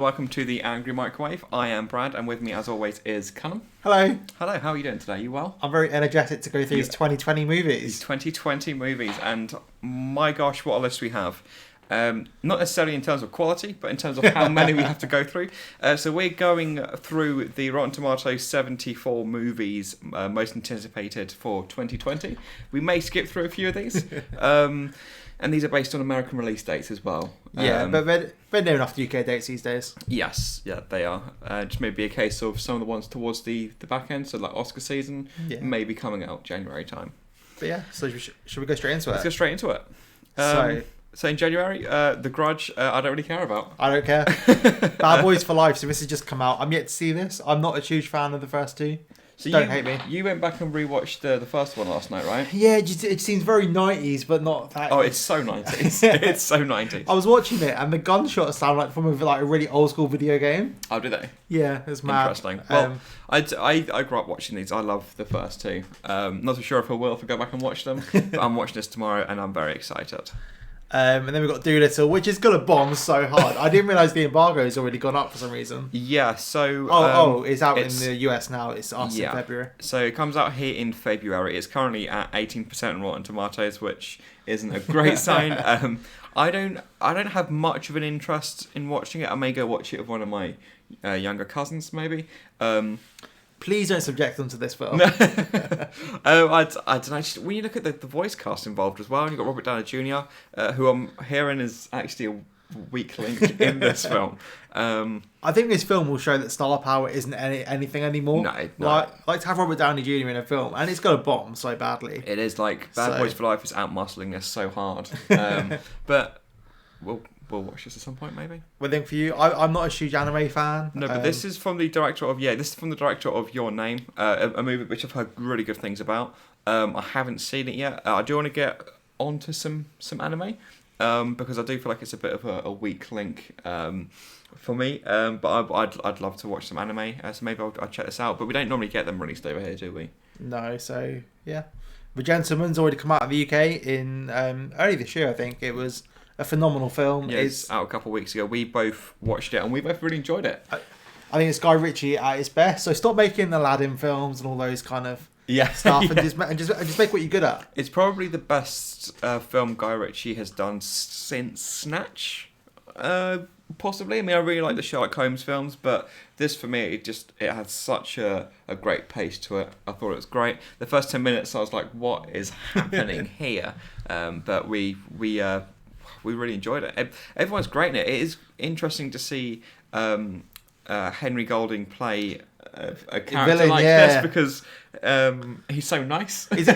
Welcome to the Angry Microwave. I am Brad, and with me, as always, is Callum. Hello. Hello, how are you doing today? You well? I'm very energetic to go through these 2020 movies. These 2020 movies, and my gosh, what a list we have. Not necessarily in terms of quality, but in terms of how many we have to go through. So we're going through the Rotten Tomatoes 74 movies most anticipated for 2020. We may skip through a few of these. And these are based on American release dates as well. Yeah, but they're known after UK dates these days. Yes, yeah, they are. Just maybe a case of some of the ones towards the back end, so like Oscar season, may be coming out January time. But yeah, so should we go straight into it? Let's go straight into it. So in January, The Grudge, I don't really care about. I don't care. Bad Boys for Life, so this has just come out. I'm yet to see this. I'm not a huge fan of the first two. So don't hate me. You went back and rewatched the first one last night, right? Yeah, it seems very 90s, but not that. Oh, it's so 90s. It's so 90s. I was watching it, and the gunshots sound like from a really old school video game. Oh, do they? Yeah, it's mad. Interesting. Well, I grew up watching these. I love the first two. Not so sure if I will if I go back and watch them, but I'm watching this tomorrow, and I'm very excited. And then we've got Doolittle, which is going to bomb so hard. I didn't realise the embargo's already gone up for some reason. Yeah, so... it's out in the US now. It's us in February. So it comes out here in February. It's currently at 18% on Rotten Tomatoes, which isn't a great sign. I don't have much of an interest in watching it. I may go watch it with one of my younger cousins, maybe. Please don't subject them to this film. I don't know. When you look at the voice cast involved as well, and you've got Robert Downey Jr., who I'm hearing is actually a weak link in this film. I think this film will show that star power isn't anything anymore. No. Like to have Robert Downey Jr. in a film, and it's going to bomb so badly. It is like Bad Boys for Life is out-muscling this so hard. But we'll watch this at some point, maybe. One thing for you, I'm not a huge anime fan. No, but this is from the director of Your Name, a movie which I've heard really good things about. I haven't seen it yet. I do want to get onto some anime because I do feel like it's a bit of a weak link for me. But I'd love to watch some anime, so maybe I'll check this out. But we don't normally get them released over here, do we? No, so yeah. The Gentleman's already come out of the UK in early this year, I think. It was a phenomenal film. Yeah, it's out a couple of weeks ago. We both watched it and we both really enjoyed it. I think it's Guy Ritchie at his best. So stop making Aladdin films and all those kind of stuff, and just make what you're good at. It's probably the best film Guy Ritchie has done since Snatch, possibly. I mean, I really like the Sherlock Holmes films, but this for me, it had such a great pace to it. I thought it was great. The first 10 minutes, I was like, "What is happening here?" But we really enjoyed it. Everyone's great in it. It is interesting to see Henry Golding play a character villain, like this because he's so nice. He's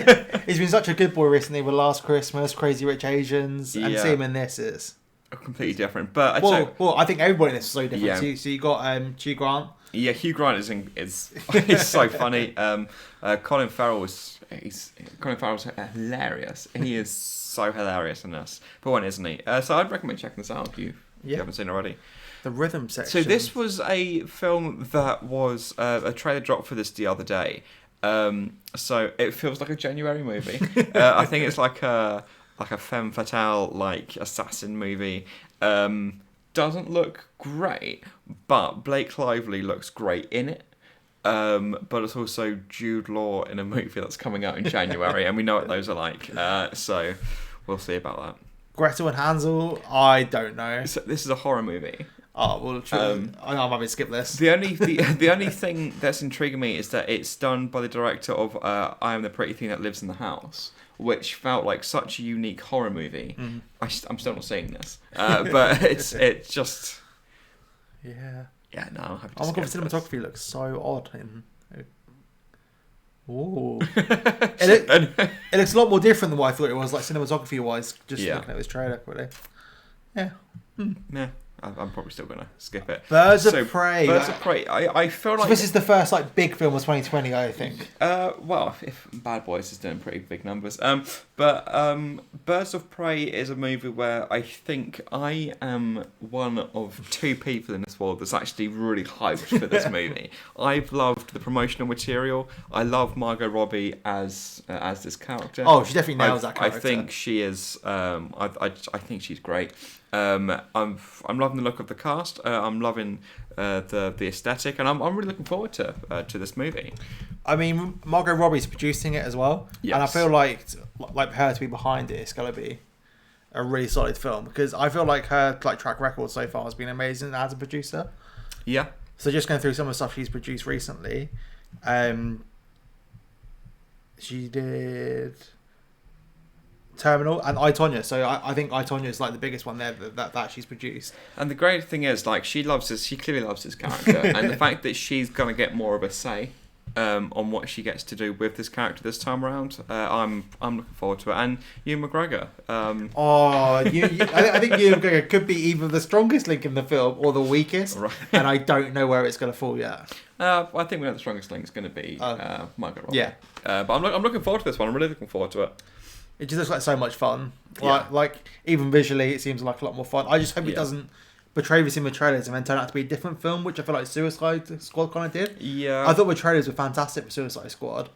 been such a good boy recently with Last Christmas, Crazy Rich Asians, and see him in this is completely different. But I think everybody in this is so different. Yeah. So you got Hugh Grant. Yeah, Hugh Grant is so funny. Colin Farrell's hilarious. He is so hilarious in this. But one, isn't he? So I'd recommend checking this out if you haven't seen it already. The rhythm section. So this was a film that was a trailer dropped for this the other day. So it feels like a January movie. I think it's like a femme fatale, like assassin movie. Doesn't look great, but Blake Lively looks great in it. But it's also Jude Law in a movie that's coming out in January, and we know what those are like. So we'll see about that. Gretel and Hansel, I don't know. So this is a horror movie. Oh well, I'm having to skip this. The only thing that's intriguing me is that it's done by the director of I Am the Pretty Thing That Lives in the House, which felt like such a unique horror movie. Mm. I'm still not seeing this, but it's just yeah. No, I'm happy to oh my god, the cinematography looks so odd. Ooh. It looks a lot more different than what I thought it was, like cinematography wise. Just looking at this trailer, really. Yeah. Yeah. I'm probably still going to skip it. Birds of Prey. I feel like... this is the first big film of 2020, I think. Well, if Bad Boys is doing pretty big numbers. But Birds of Prey is a movie where I think I am one of two people in this world that's actually really hyped for this movie. I've loved the promotional material. I love Margot Robbie as this character. Oh, she definitely nails that character. I think she is... I think she's great. I'm loving the look of the cast. I'm loving the aesthetic, and I'm really looking forward to this movie. I mean, Margot Robbie's producing it as well, and I feel like her to be behind it, it's gonna be a really solid film, because I feel like her track record so far has been amazing as a producer. Yeah. So just going through some of the stuff she's produced recently, she did Terminal and I, Tonya. So I think I, Tonya is like the biggest one there that she's produced. And the great thing is, like, she clearly loves his character, and the fact that she's gonna get more of a say on what she gets to do with this character this time around, I'm looking forward to it. And Ewan McGregor. I think Ewan McGregor could be either the strongest link in the film or the weakest, right. And I don't know where it's going to fall yet. I think we know the strongest link is going to be Margot Robbie. Yeah, but I'm looking forward to this one. I'm really looking forward to it. It just looks like so much fun. Like even visually, it seems like a lot more fun. I just hope it doesn't portray this in the trailers and then turn out to be a different film, which I feel like Suicide Squad kind of did. Yeah. I thought the trailers were fantastic for Suicide Squad.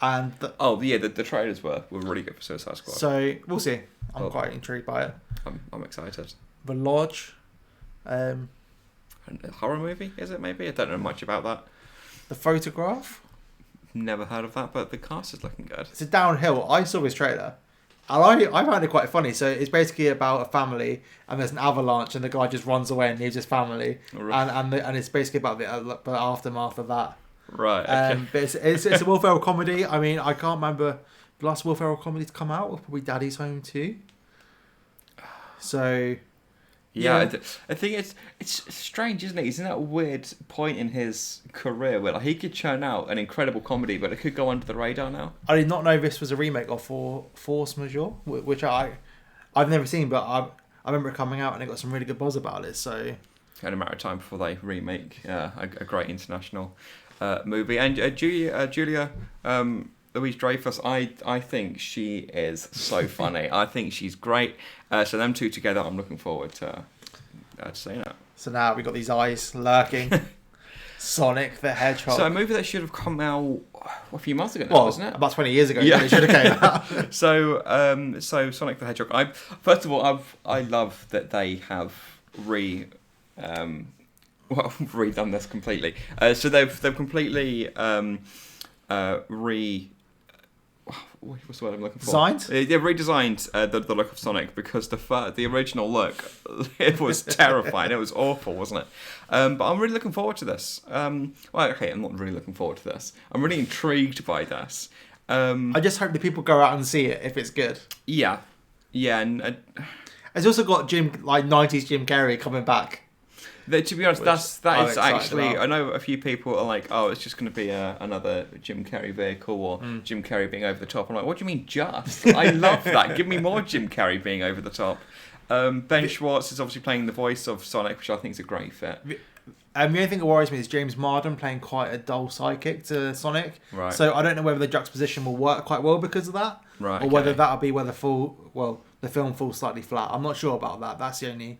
And the trailers were really good for Suicide Squad. So, we'll see. I'm quite intrigued by it. I'm excited. The Lodge. A horror movie, is it maybe? I don't know much about that. The Photograph. Never heard of that, but the cast is looking good. It's a downhill. I saw this trailer. And I found it quite funny. So it's basically about a family, and there's an avalanche, and the guy just runs away and leaves his family, right. and it's basically about the aftermath of that. Right. Okay. But it's a Will Ferrell comedy. I mean, I can't remember the last Will Ferrell comedy to come out. Probably Daddy's Home 2. So. Yeah, I think it's strange, isn't it? He's in that weird point in his career where he could churn out an incredible comedy, but it could go under the radar now. I did not know this was a remake of Force Majeure, which I've never seen, but I remember it coming out and it got some really good buzz about it. So, in a matter of time before they remake a great international movie. And Julia Louis-Dreyfus, I think she is so funny. I think she's great. So them two together, I'm looking forward to seeing it. So now we've got these eyes lurking. Sonic the Hedgehog. So a movie that should have come out a few months ago now, wasn't it? About 20 years ago. Yeah, it should have came out. So Sonic the Hedgehog. I love that they have redone this completely. So they've completely what's the word I'm looking for? Designed? Yeah, redesigned the look of Sonic, because the original look, it was terrifying. It was awful, wasn't it? But I'm really looking forward to this. I'm not really looking forward to this. I'm really intrigued by this. I just hope the people go out and see it if it's good. Yeah, and it's also got 90s Jim Carrey coming back. To be honest, that is actually about. I know a few people are like, oh, it's just going to be another Jim Carrey vehicle, or Jim Carrey being over the top. I'm like, what do you mean just? I love that. Give me more Jim Carrey being over the top. Ben Schwartz is obviously playing the voice of Sonic, which I think is a great fit. The only thing that worries me is James Marden playing quite a dull sidekick to Sonic. Right. So I don't know whether the juxtaposition will work quite well because of that, right? Or whether that'll be where the film falls slightly flat. I'm not sure about that. That's the only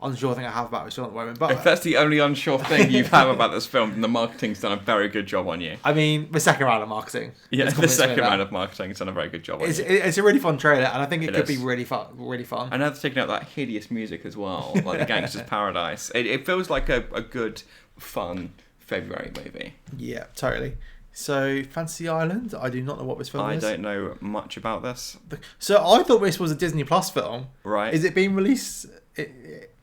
unsure thing I have about this film at the moment. But if that's the only unsure thing you have about this film, then the marketing's done a very good job on you. I mean, the second round of marketing. Yeah, the second round of marketing's done a very good job on you. It's a really fun trailer, and I think it could be really fun. Really fun. And now they're taking out that hideous music as well, like the Gangster's Paradise. It feels like a good, fun February movie. Yeah, totally. So, Fantasy Island, I do not know what this film is. I don't know much about this. So, I thought this was a Disney Plus film. Right. Is it being released?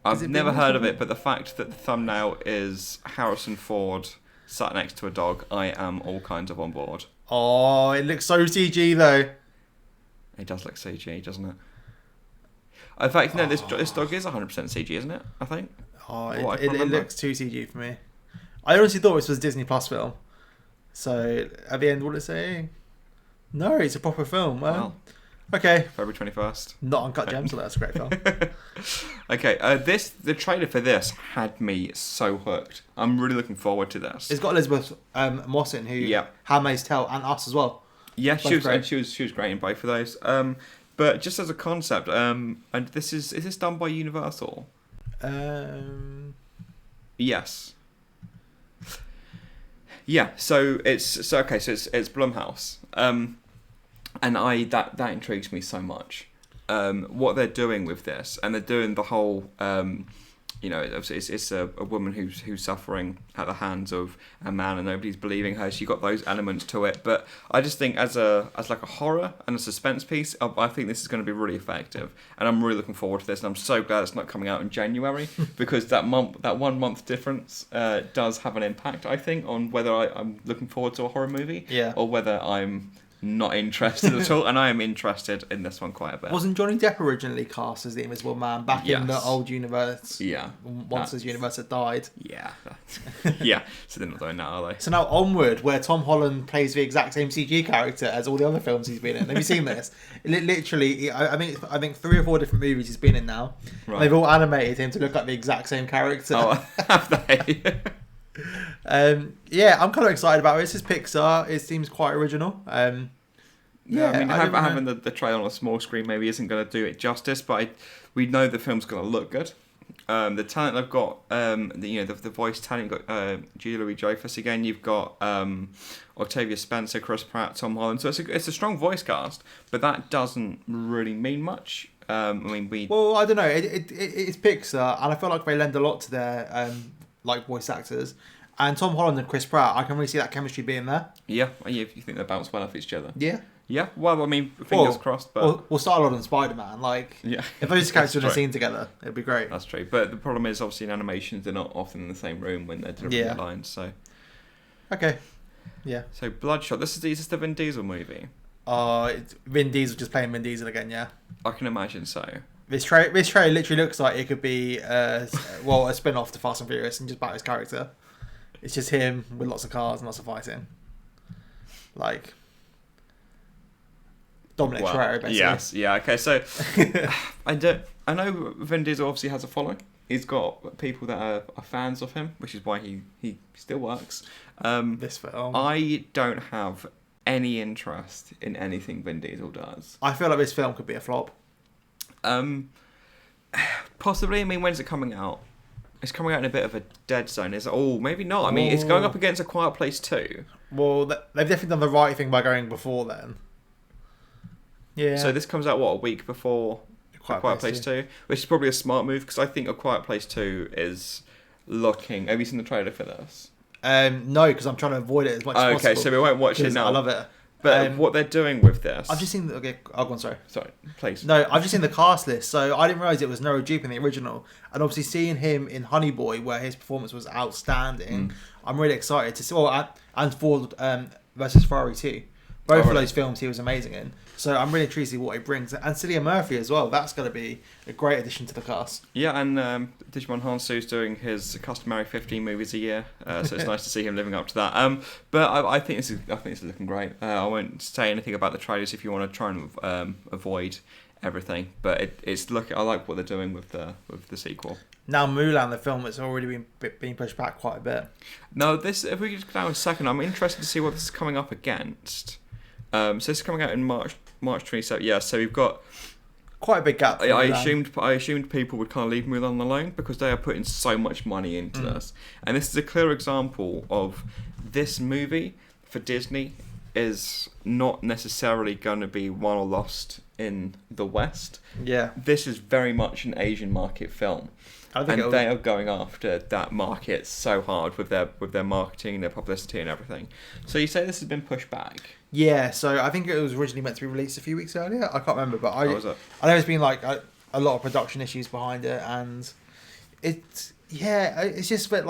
I've never heard of it, but the fact that the thumbnail is Harrison Ford sat next to a dog, I am all kinds of on board. Oh, it looks so CG though. It does look CG, doesn't it? In fact, no, this dog is 100% CG, isn't it? I think. Oh, it looks too CG for me. I honestly thought this was a Disney Plus film. So, at the end, what did it say? No, it's a proper film. Wow. Okay. February 21st. Not Uncut Gems, so that's a great film. Okay, the trailer for this had me so hooked. I'm really looking forward to this. It's got Elizabeth Mossen, who Handmaid's Tale, and Us as well. Yeah, she was great in both of those. But just as a concept, and is this done by Universal? Yes. Yeah, so it's Blumhouse. And that intrigues me so much. what they're doing with this, and they're doing the whole. It's a woman who's suffering at the hands of a man, and nobody's believing her. She got those elements to it, but I just think as like a horror and a suspense piece, I think this is going to be really effective, and I'm really looking forward to this. And I'm so glad it's not coming out in January because that 1 month difference does have an impact, I think, on whether I'm looking forward to a horror movie, or whether I'm not interested at all, and I am interested in this one quite a bit. Wasn't Johnny Depp originally cast as the Invisible Man back in the old universe? Yeah. Once his universe had died. Yeah. Yeah. So they're not doing that, are they? So now Onward, where Tom Holland plays the exact same CG character as all the other films he's been in. Have you seen this? Literally, I think 3 or 4 different movies he's been in now. Right. They've all animated him to look like the exact same character. Oh, have they? I'm kind of excited about it. It's just Pixar. It seems quite original. Having the trailer on a small screen maybe isn't going to do it justice, but we know the film's going to look good. The talent they've got, the voice talent, you've got Julia Louis-Dreyfus again. You've got Octavia Spencer, Chris Pratt, Tom Holland. So it's a strong voice cast, but that doesn't really mean much. I don't know. It's Pixar, and I feel like they lend a lot to their voice actors. And Tom Holland and Chris Pratt, I can really see that chemistry being there. Yeah, if you think they bounce well off each other. Yeah. Yeah, well, fingers crossed. But Star-Lord and Spider-Man, if those characters were in a scene together, it'd be great. That's true. But the problem is, obviously, in animations, they're not often in the same room when they're delivering their lines. So. Okay. Yeah. So Bloodshot. This is the Vin Diesel movie. Vin Diesel just playing Vin Diesel again. Yeah. I can imagine so. This trailer literally looks like it could be a spin-off to Fast and Furious and just about his character. It's just him with lots of cars and lots of fighting. Dominic Toretto, basically. Yes, yeah, okay. So I know Vin Diesel obviously has a following. He's got people that are fans of him, which is why he still works. This film, I don't have any interest in anything Vin Diesel does. I feel like this film could be a flop. Possibly. I mean, when's it coming out? It's coming out in a bit of a dead zone. Maybe not. I mean, it's going up against A Quiet Place 2. Well, they've definitely done the right thing by going before then. Yeah. So this comes out, a week before A Quiet Place 2? Which is probably a smart move, because I think A Quiet Place 2 is looking... Have you seen the trailer for this? No, because I'm trying to avoid it as much as possible. Okay, so we won't watch it now. I love it. But what they're doing with this... I've just seen... Okay, I'll go on, sorry. Sorry, please. No, I've just seen the cast list, so I didn't realise it was Noah Jupe in the original. And obviously seeing him in Honey Boy, where his performance was outstanding, I'm really excited to see... and Ford versus Ferrari too. Both of those films he was amazing in. So I'm really intrigued to see what he brings. And Cillian Murphy as well. That's going to be a great addition to the cast. Yeah, and Digimon Hansu's doing his customary 15 movies a year. So it's nice to see him living up to that. But I think this is looking great. I won't say anything about the trailers if you want to try and avoid everything. But I like what they're doing with the sequel. Now Mulan, the film that's already been pushed back quite a bit. No, if we just go down a second, I'm interested to see what this is coming up against. So this is coming out in March 27th. Yeah, so we've got quite a big gap. I assumed people would kind of leave Mulan alone because they are putting so much money into this, and this is a clear example of this movie for Disney is not necessarily going to be won or lost in the West. Yeah, this is very much an Asian market film. And they are going after that market so hard with their marketing, their publicity and everything. So you say this has been pushed back? Yeah, so I think it was originally meant to be released a few weeks earlier. I can't remember, but I know there's been a lot of production issues behind it, and it's just a bit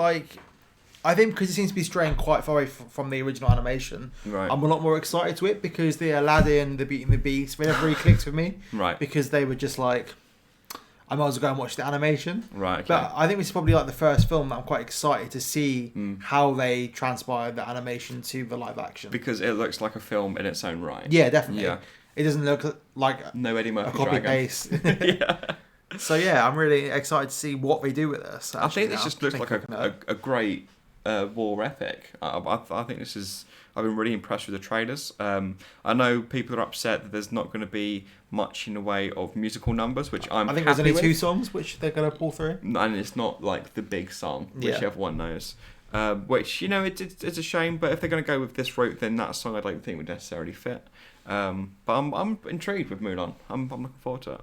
I think because it seems to be straying quite far away from the original animation, right. I'm a lot more excited to it because the Aladdin, the Beauty and the Beast, they never really clicked with me, right? Because they were just I might as well go and watch the animation. Right. Okay. But I think this is probably the first film that I'm quite excited to see how they transpire the animation to the live action. Because it looks like a film in its own right. Yeah, definitely. Yeah. It doesn't look like no Eddie Murphy a copy paste. Yeah. So yeah, I'm really excited to see what they we this. I think this just looks like a great war epic. I think this is... I've been really impressed with the trailers. I know people are upset that there's not going to be much in the way of musical numbers, which I think there's only 2 songs which they're going to pull through. And it's not like the big song, which everyone knows. Which, it's a shame, but if they're going to go with this route, then that song I don't think would necessarily fit. But I'm intrigued with Mulan. I'm looking forward to it.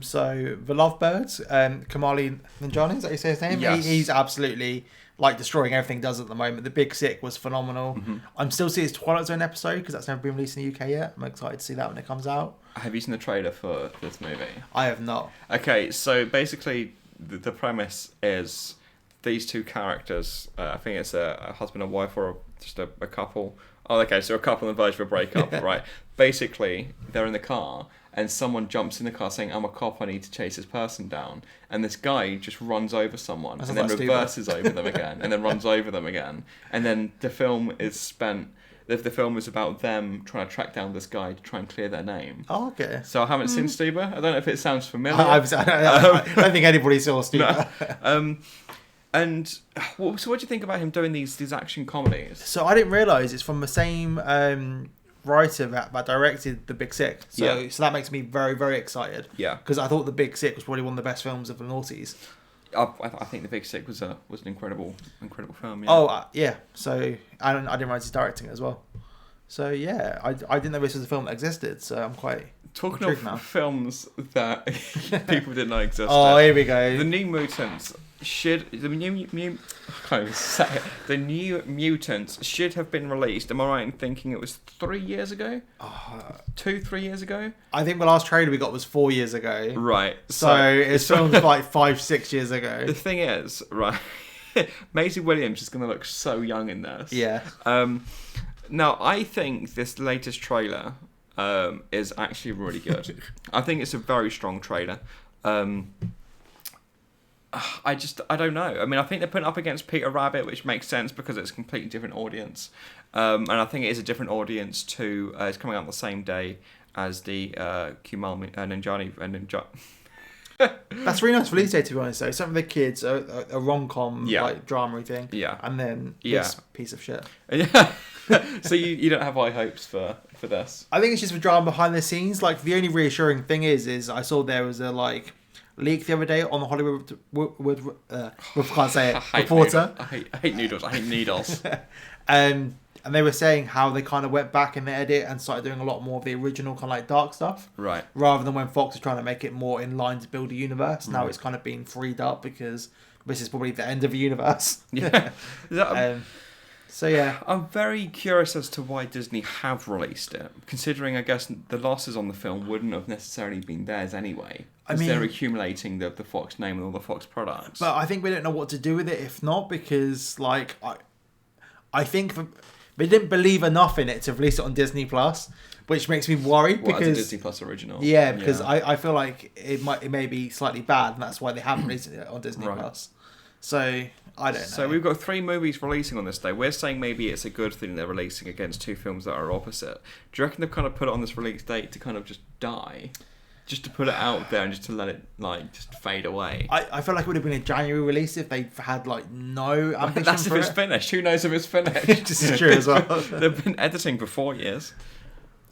So the Lovebirds, Kamali Nanjiani, is that you say his name? Yes. He's absolutely like destroying everything he does at the moment. The Big Sick was phenomenal. Mm-hmm. I'm still seeing his Twilight Zone episode because that's never been released in the UK yet. I'm excited to see that when it comes out. Have you seen the trailer for this movie? I have not. Okay, so basically the premise is these two characters. I think it's a husband and wife or just a couple. Oh, okay, so a couple on the verge of a breakup, right? Basically, they're in the car, and someone jumps in the car saying, "I'm a cop, I need to chase this person down." And this guy just runs over someone, and then reverses over them again, and then runs over them again. And then the film is spent... The film is about them trying to track down this guy to try and clear their name. Oh, okay. So I haven't seen Stuber. I don't know if it sounds familiar. I don't think anybody saw Stuber. No. And so what do you think about him doing these action comedies? So I didn't realise it's from the same writer that directed The Big Sick. So that makes me very, very excited. Yeah. Because I thought The Big Sick was probably one of the best films of the noughties. I think The Big Sick was an incredible film. Yeah. Oh, yeah. So I didn't realise he's directing it as well. So yeah, I didn't know this was a film that existed. So I'm quite talking of films that people didn't know existed. Oh, here we go. The New Mutants the New Mutants should have been released. Am I right in thinking it was 3 years ago? 3 years ago? I think the last trailer we got was 4 years ago. Right. So it's filmed like 5-6 years ago. The thing is, right, Maisie Williams is going to look so young in this. Yeah. Now, I think this latest trailer is actually really good. I think it's a very strong trailer. I don't know. I mean, I think they're putting it up against Peter Rabbit, which makes sense because it's a completely different audience. And I think it is a different audience to... it's coming out on the same day as the Kumail Nanjiani... That's really nice release date, to be honest, though. Something for the kids, a rom-com, like, drama thing. Yeah. And then this piece of shit. Yeah. So you don't have high hopes for this? I think it's just the drama behind the scenes. Like, the only reassuring thing is I saw there was a, like... leak the other day on the Hollywood can't say it, reporter. I hate noodles. I hate needles. And they were saying how they kind of went back in the edit and started doing a lot more of the original kind of like dark stuff. Right. Rather than when Fox was trying to make it more in line to build a universe. Now it's kind of been freed up because this is probably the end of the universe. Yeah. So yeah, I'm very curious as to why Disney have released it, considering I guess the losses on the film wouldn't have necessarily been theirs anyway. I mean, they're accumulating the Fox name and all the Fox products. But I think we don't know what to do with it if not, because like I think they didn't believe enough in it to release it on Disney Plus, which makes me worried because it's a Disney Plus original. Yeah, because I feel like it may be slightly bad, and that's why they haven't released it on Disney Plus. So I don't know. So we've got 3 movies releasing on this day. We're saying maybe it's a good thing they're releasing against 2 films that are opposite. Do you reckon they've kind of put it on this release date to kind of just die? Just to put it out there and just to let it like just fade away. I feel like it would have been a January release if they had like no ambition. That's if it's finished. Who knows if it's finished? This is true as well. They've been editing for 4 years.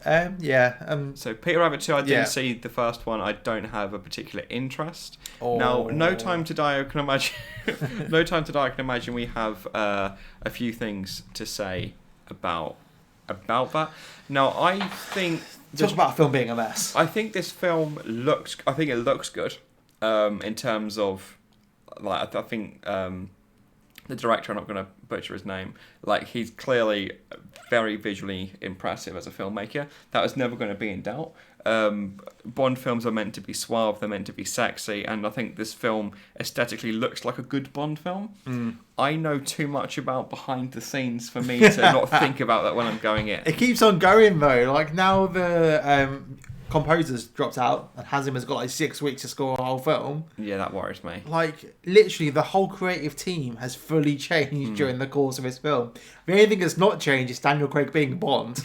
So Peter Rabbit 2, I didn't see the first one. I don't have a particular interest. Now, No Time to Die, I can imagine. No Time to Die, I can imagine we have a few things to say about that. Now, I think talk about a film being a mess. I think this film looks. I think it looks good. In terms of, like, I think the director, I'm not going to butcher his name, like, he's clearly very visually impressive as a filmmaker. That was never going to be in doubt. Bond films are meant to be suave, they're meant to be sexy, and I think this film aesthetically looks like a good Bond film. I know too much about behind the scenes for me to not think about that when I'm going in. It keeps on going though. Like, now the composer's dropped out and Hans has got like 6 weeks to score a whole film. Yeah, that worries me. Like, literally the whole creative team has fully changed during the course of his film. The only thing that's not changed is Daniel Craig being Bond.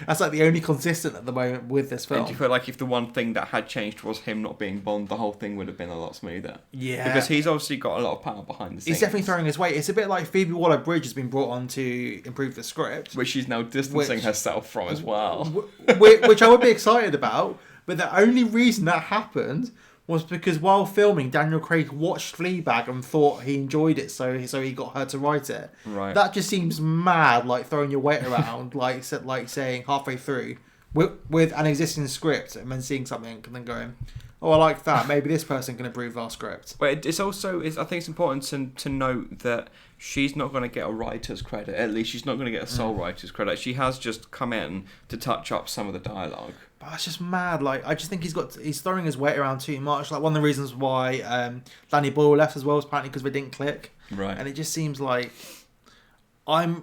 That's like the only consistent at the moment with this film. And do you feel like if the one thing that had changed was him not being Bond, the whole thing would have been a lot smoother? Yeah. Because he's obviously got a lot of power behind the scenes. He's definitely throwing his weight. It's a bit like Phoebe Waller-Bridge has been brought on to improve the script. Which she's now distancing herself from as well. Which I would be excited about. But the only reason that happened was because while filming, Daniel Craig watched Fleabag and thought he enjoyed it, so he got her to write it. Right. That just seems mad, like throwing your weight around, like saying halfway through, with an existing script and then seeing something and then going, oh, I like that. Maybe this person can improve our script. But it's also, I think it's important to note that she's not going to get a writer's credit. At least she's not going to get a sole writer's credit. She has just come in to touch up some of the dialogue. But it's just mad. Like, I just think he's throwing his weight around too much. Like, one of the reasons why Danny Boyle left as well was apparently because we didn't click. Right. And it just seems like one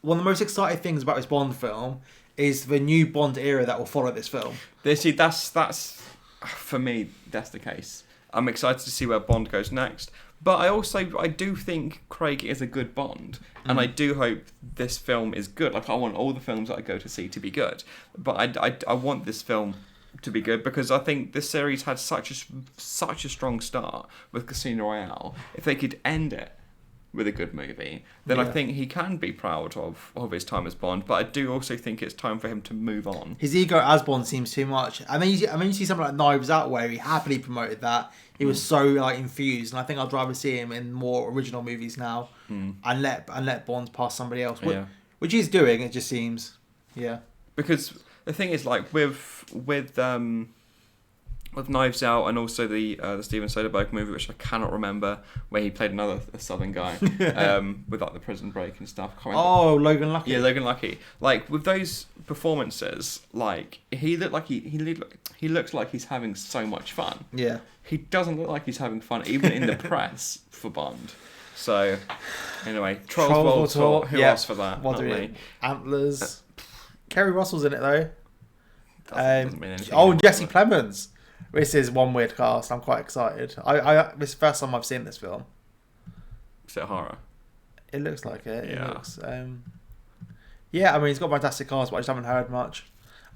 of the most exciting things about this Bond film is the new Bond era that will follow this film. See, that's for me, that's the case. I'm excited to see where Bond goes next. But I do think Craig is a good Bond. And I do hope this film is good. Like, I want all the films that I go to see to be good. But I want this film to be good because I think this series had such a strong start with Casino Royale. If they could end it with a good movie, then I think he can be proud of his time as Bond. But I do also think it's time for him to move on. His ego as Bond seems too much. I mean, you see something like Knives Out where he happily promoted that. He was so like infused, and I think I'd rather see him in more original movies now, and let Bond pass somebody else, which he's doing. It just seems, Because the thing is, like with Knives Out and also the Steven Soderbergh movie, which I cannot remember, where he played a Southern guy with like the prison break and stuff. Logan Lucky. Yeah, Logan Lucky. Like with those performances, like he looks like he's having so much fun. Yeah. He doesn't look like he's having fun, even in the press for Bond. So, anyway, Trolls World Tour. Who else for that? What do we? Antlers. Kerry Russell's in it though. Doesn't mean anything Jesse Plemons. This is one weird cast. I'm quite excited. This is the first time I've seen this film. Is it horror? It looks like it. Yeah. It looks, I mean, it's got fantastic cast, but I just haven't heard much.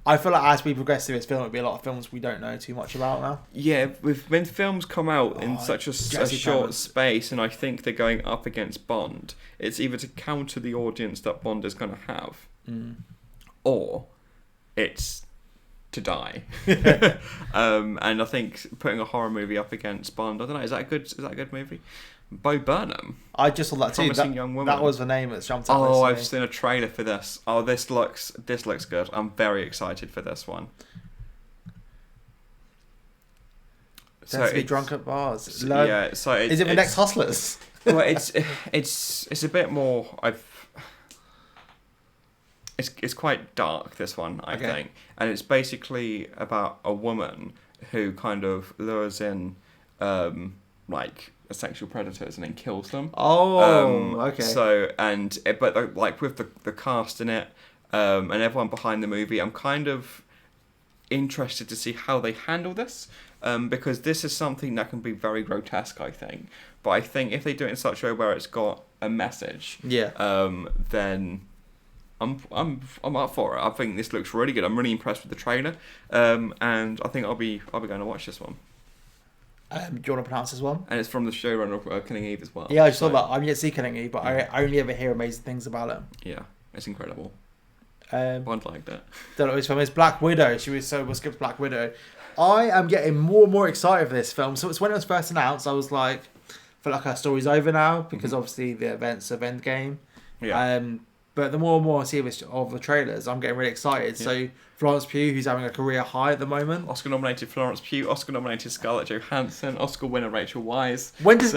I feel like as we progress through this film, it'll be a lot of films we don't know too much about now. Yeah, when films come out in such a short space, and I think they're going up against Bond, it's either to counter the audience that Bond is going to have, or it's to die. And I think putting a horror movie up against Bond, I don't know, is that a good movie? Bo Burnham. I just saw that too. Promising Young Woman. That was the name that jumped out. Oh, I've seen a trailer for this. Oh, this looks good. I'm very excited for this one. So to be drunk at bars. So is it the next Hustlers? Well, it's a bit more. It's quite dark, this one, I think, and it's basically about a woman who kind of lures in like sexual predators and then kills them. Okay. So but like with the cast in it and everyone behind the movie, I'm kind of interested to see how they handle this, because this is something that can be very grotesque, I think. But I think if they do it in such a way where it's got a message, then I'm up for it. I think this looks really good. I'm really impressed with the trailer, and I think I'll be going to watch this one. Do you want to pronounce this one? And it's from the showrunner of Killing Eve as well. Yeah, I saw that. I'm yet to see Killing Eve, but I only ever hear amazing things about it. Yeah, it's incredible. Bond liked it. Don't know, it's from his Black Widow. We'll skip Black Widow. I am getting more and more excited for this film. So it's when it was first announced, I was like, I feel like our story's over now because obviously the events of Endgame. Yeah. But the more and more I see of the trailers, I'm getting really excited. Yeah. So Florence Pugh, who's having a career high at the moment. Oscar-nominated Florence Pugh, Oscar-nominated Scarlett Johansson, Oscar winner Rachel Weisz. When's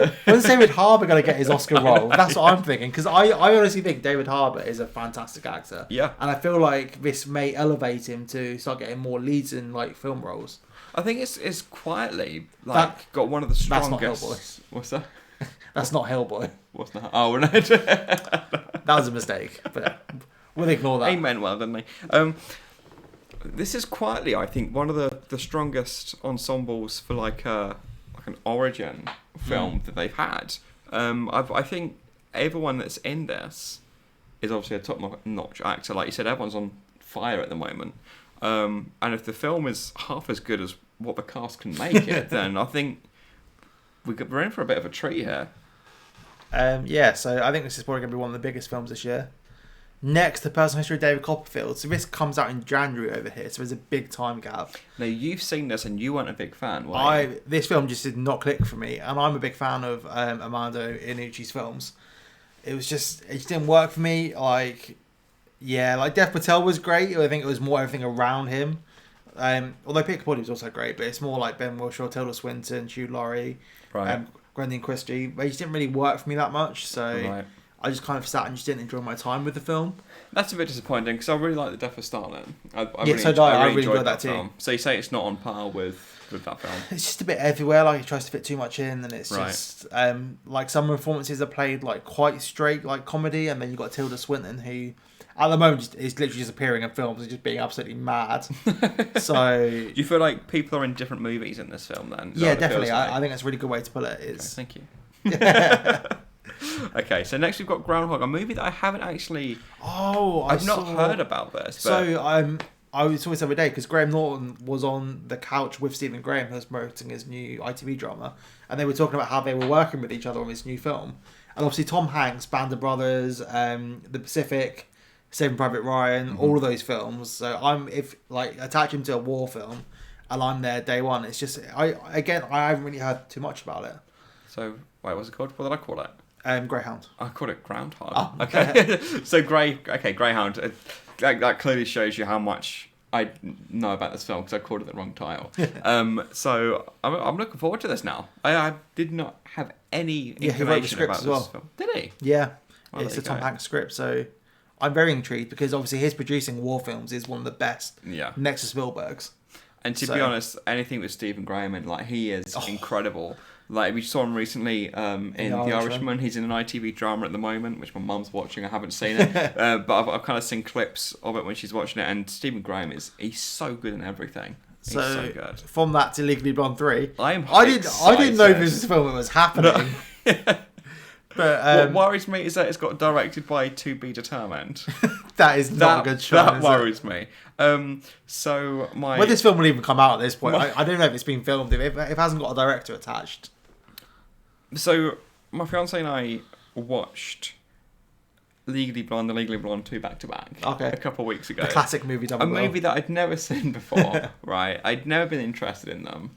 David Harbour going to get his Oscar role? That's what I'm thinking. Because I honestly think David Harbour is a fantastic actor. Yeah. And I feel like this may elevate him to start getting more leads in like film roles. I think it's quietly got one of the strongest. That's not Hellboy. What's that? That's not Hellboy. What's that? Oh, no. That was a mistake, but we'll ignore that. He meant well, didn't he? This is quietly, I think, one of the strongest ensembles for like an origin film that they've had. I think everyone that's in this is obviously a top-notch actor. Like you said, everyone's on fire at the moment. And if the film is half as good as what the cast can make it, then I think we're in for a bit of a treat here. So I think this is probably going to be one of the biggest films this year. Next, The Personal History of David Copperfield. So this comes out in January over here, so there's a big time gap. Now, you've seen this and you weren't a big fan, were you? This film just did not click for me, and I'm a big fan of Armando Iannucci's films. It just didn't work for me. Like, Yeah, like Dev Patel was great. I think it was more everything around him. Although Peter Capaldi was also great, but it's more like Ben Whishaw, Tilda Swinton, Hugh Laurie, Right. Brendan Christie. They just didn't really work for me that much, so Right. I just kind of sat and just didn't enjoy my time with the film. That's a bit disappointing because I really like The Death of Stalin. I really enjoyed that too. film. So you say it's not on par with that film? It's just a bit everywhere. Like it tries to fit too much in, and it's Right. just like some performances are played like quite straight, like comedy, and then you've got Tilda Swinton who, at the moment, is literally just appearing in films and just being absolutely mad. So Do you feel like people are in different movies in this film then? yeah, definitely. I think that's a really good way to put it. It's okay, thank you. Okay, so next we've got Groundhog, a movie that I haven't actually. I've not heard about this. But... So I was talking the other day because Graham Norton was on the couch with Stephen Graham, who was promoting his new ITV drama, and they were talking about how they were working with each other on this new film. And obviously Tom Hanks, Band of Brothers, The Pacific, Saving Private Ryan, all of those films. So if attach him to a war film, and I'm there day one. It's just I haven't really heard too much about it. So wait, what's it called? What did I call it? Greyhound. I called it Groundhog. Oh. Okay. So Greyhound. That clearly shows you how much I know about this film because I called it the wrong title. So I'm looking forward to this now. I did not have any information he wrote the script about as well. this film. Did he? Yeah, Oh, it's a Tom Hanks script. So I'm very intrigued because obviously his producing war films is one of the best. Yeah. Next to Spielberg's. And to be honest, anything with Stephen Graham and he is incredible. Like we saw him recently in The Irishman. He's in an ITV drama at the moment, which my mum's watching. I haven't seen it, but I've kind of seen clips of it when she's watching it. And Stephen Graham he's so good in everything. He's so good. From that to Legally Blonde 3, I didn't know this film was happening. But what worries me is that it's got directed by To Be Determined. That is not a good shot. That worries me. So when this film will even come out at this point, I don't know if it's been filmed. If it hasn't got a director attached. So my fiance and I watched Legally Blonde and Legally Blonde 2 back to back. Okay. A couple of weeks ago. The classic movie done A well. movie that I'd never seen before. Right. I'd never been interested in them.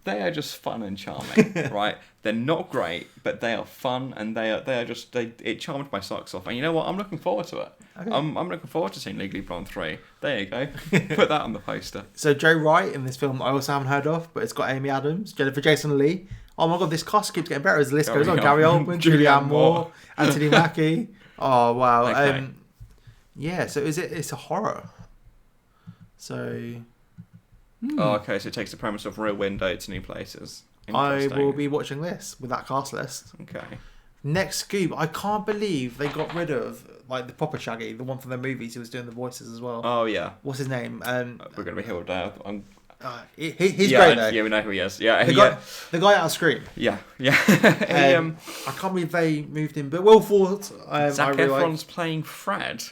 They are just fun and charming, right? They're not great, but they are fun, and it charmed my socks off. And you know what? I'm looking forward to it. Okay. I'm looking forward to seeing Legally Blonde 3. There you go. Put that on the poster. So Joe Wright in this film I also haven't heard of, but it's got Amy Adams, Jennifer Jason Leigh. Oh my god, this cast keeps getting better as the list goes on. Gary Oldman, Julianne Moore, Anthony Mackie. Oh wow. Okay. Yeah, so it's a horror. So Oh, okay, so it takes the premise of Rear Window to new places. I will be watching this with that cast list. Okay. Next scoop, I can't believe they got rid of the proper Shaggy, the one from the movies who was doing the voices as well. Oh yeah. What's his name? We're gonna be held out. He's great though. Yeah, we know who he is. Yeah, the guy out of Scream. Yeah. I can't believe they moved him, but Will Ford. Zac Efron's playing Fred.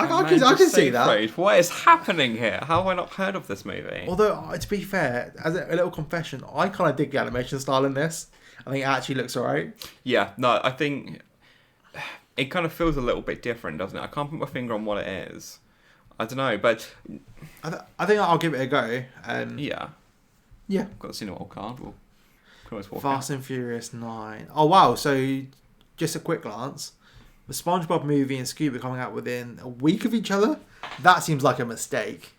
I can see that. Fred. What is happening here? How have I not heard of this movie? Although, to be fair, as a little confession, I kind of dig the animation style in this. I think it actually looks alright. Yeah, no, I think it kind of feels a little bit different, doesn't it? I can't put my finger on what it is. I don't know, but I think I'll give it a go. Yeah. I've got the cinema card. We'll always walk Fast and Furious 9. Oh wow! So just a quick glance. The SpongeBob movie and Scooby are coming out within a week of each other. That seems like a mistake.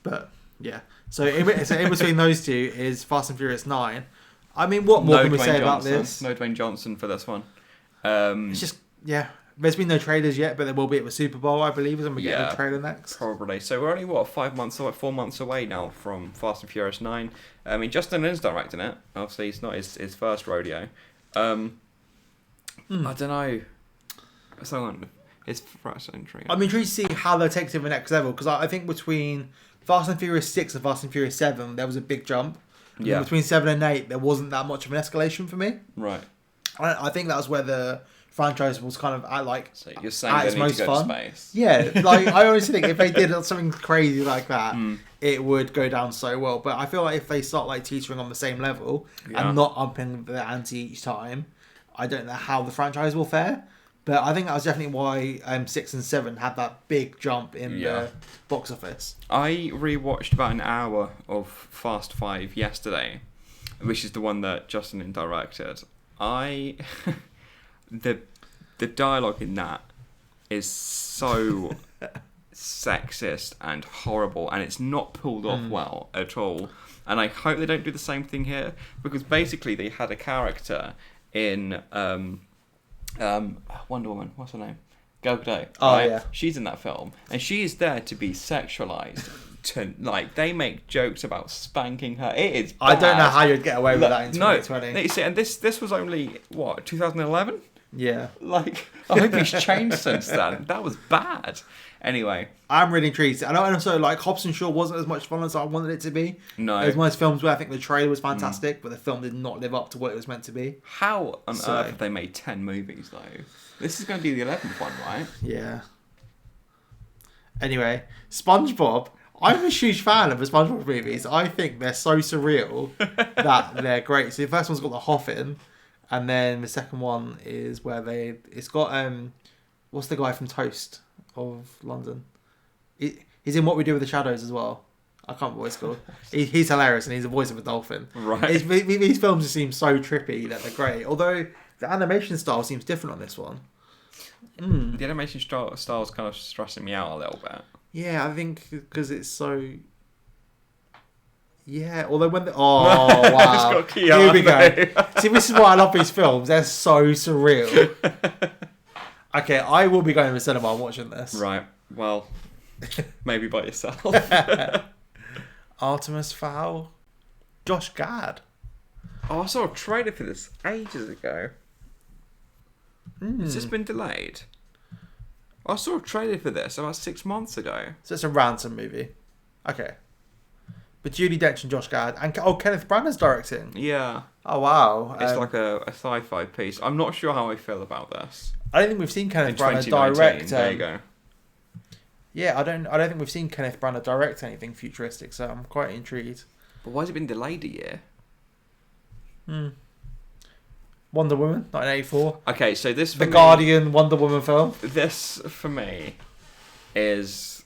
But yeah. So in between those two is Fast and Furious 9. I mean, what more can we say about this? No Dwayne Johnson for this one. It's just There's been no trailers yet, but there will be at the Super Bowl, I believe, and we get a trailer next. Probably. So we're only 4 months away now from Fast and Furious 9. I mean, Justin Lin's directing it. Obviously, it's not his first rodeo. I don't know. So it's fresh entry. I'm intrigued to see how they'll take it to the next level, because I think between Fast and Furious 6 and Fast and Furious 7, there was a big jump. And between 7 and 8, there wasn't that much of an escalation for me. Right. I think that was where the franchise was kind of at So you're saying they need to go to space? Yeah, I honestly think if they did something crazy like that, it would go down so well. But I feel like if they start teetering on the same level and not upping the ante each time, I don't know how the franchise will fare. But I think that was definitely why 6 and 7 had that big jump in the box office. I rewatched about an hour of Fast 5 yesterday, which is the one that Justin Lin directed. The dialogue in that is so sexist and horrible, and it's not pulled off well at all. And I hope they don't do the same thing here, because basically they had a character in Wonder Woman. What's her name? Gal Gadot. Oh right? yeah. She's in that film, and she is there to be sexualized. They make jokes about spanking her. It is bad. I don't know how you'd get away with that in 2020. No, you see, and this was only what, 2011. Yeah. Like, I hope he's changed since then. That was bad. Anyway, I'm really intrigued. I know, and also like Hobbs and Shaw wasn't as much fun as I wanted it to be. No, it was one of those films where I think the trailer was fantastic, but the film did not live up to what it was meant to be. How on earth have they made 10 movies though? This is going to be the 11th one, right? Yeah. Anyway, SpongeBob. I'm a huge fan of the SpongeBob movies. I think they're so surreal that they're great. So the first one's got the Hoffin, and then the second one is where it's got what's the guy from Toast of London? He's in What We Do with the Shadows as well. I can't remember what it's called. He's hilarious, and he's the voice of a dolphin. Right. These films just seem so trippy that they're great. Although the animation style seems different on this one. The animation style is kind of stressing me out a little bit. Yeah, I think because it's so. Yeah, although when oh wow, here we go. See, this is why I love these films. They're so surreal. Okay, I will be going to the cinema and watching this. Right. Well, maybe by yourself. Artemis Fowl, Josh Gad. Oh, I saw a trailer for this ages ago. Has this been delayed? I saw a trailer for this about 6 months ago. So it's a ransom movie. Okay. But Judi Dench and Josh Gad. And Kenneth Branagh's directing. Yeah. Oh, wow. It's like a sci-fi piece. I'm not sure how I feel about this. I don't think we've seen Kenneth Branagh 2019, direct. There you go. Yeah, I don't think we've seen Kenneth Branagh direct anything futuristic, so I'm quite intrigued. But why has it been delayed a year? Wonder Woman, 1984. Okay, so this... The Guardian Wonder Woman film. This, for me, is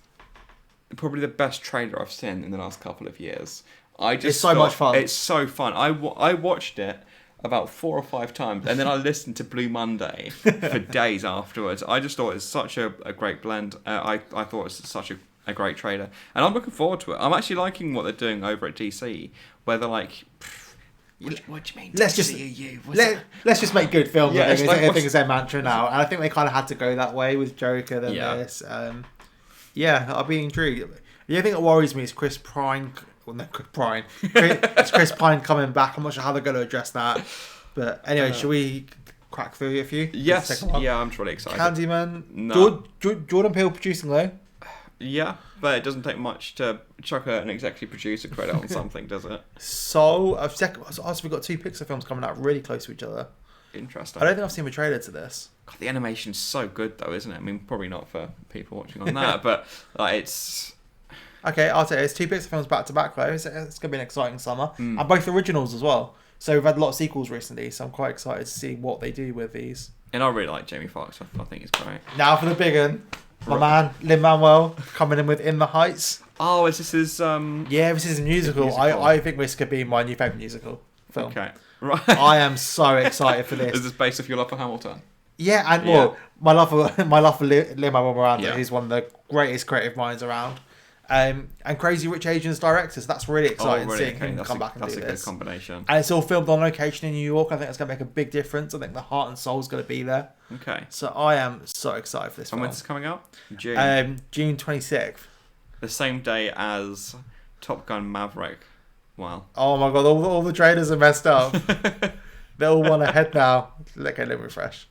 probably the best trailer I've seen in the last couple of years. It's so much fun. It's so fun. I watched it about 4 or 5 times, and then I listened to Blue Monday for days afterwards. I just thought it was such a great blend. I thought it was such a great trailer, and I'm looking forward to it. I'm actually liking what they're doing over at DC, where they're like... What do you mean? Let's just make good films. Yeah, I think it's their mantra now, and I think they kind of had to go that way with Joker than this. I'll be intrigued. The only thing that worries me is Chris Pine. Well, no, Chris Pine. It's Chris Pine coming back. I'm not sure how they're going to address that. But anyway, should we crack through a few? Yes. Yeah, I'm really excited. Candyman. No. Jordan Peele producing though. Yeah, but it doesn't take much to chuck an executive producer credit on something, does it? So, we've got 2 Pixar films coming out really close to each other. Interesting. I don't think I've seen a trailer to this. God, the animation's so good, though, isn't it? I mean, probably not for people watching on that, but it's... Okay, I'll tell you, it's 2 Pixar films back to back, though. It's going to be an exciting summer. And both originals as well. So we've had a lot of sequels recently, so I'm quite excited to see what they do with these. And I really like Jamie Foxx. I think he's great. Now for the big one. My man, Lin-Manuel, coming in with In the Heights. Oh, is this his... Yeah, this is a musical. I think this could be my new favourite musical film. Okay, right. I am so excited for this. Is this based off your love for Hamilton? Yeah, and well, my love for Lin-Manuel Miranda. He's one of the greatest creative minds around. And Crazy Rich Asians directors. That's really exciting seeing him come back and do this. That's a good combination. And it's all filmed on location in New York. I think that's going to make a big difference. I think the heart and soul is going to be there. Okay. So I am so excited for this film. And when's this coming out? June. June 26th. The same day as Top Gun Maverick. Wow. Oh my god, all the trailers are messed up. They all want ahead now. Okay, let me refresh.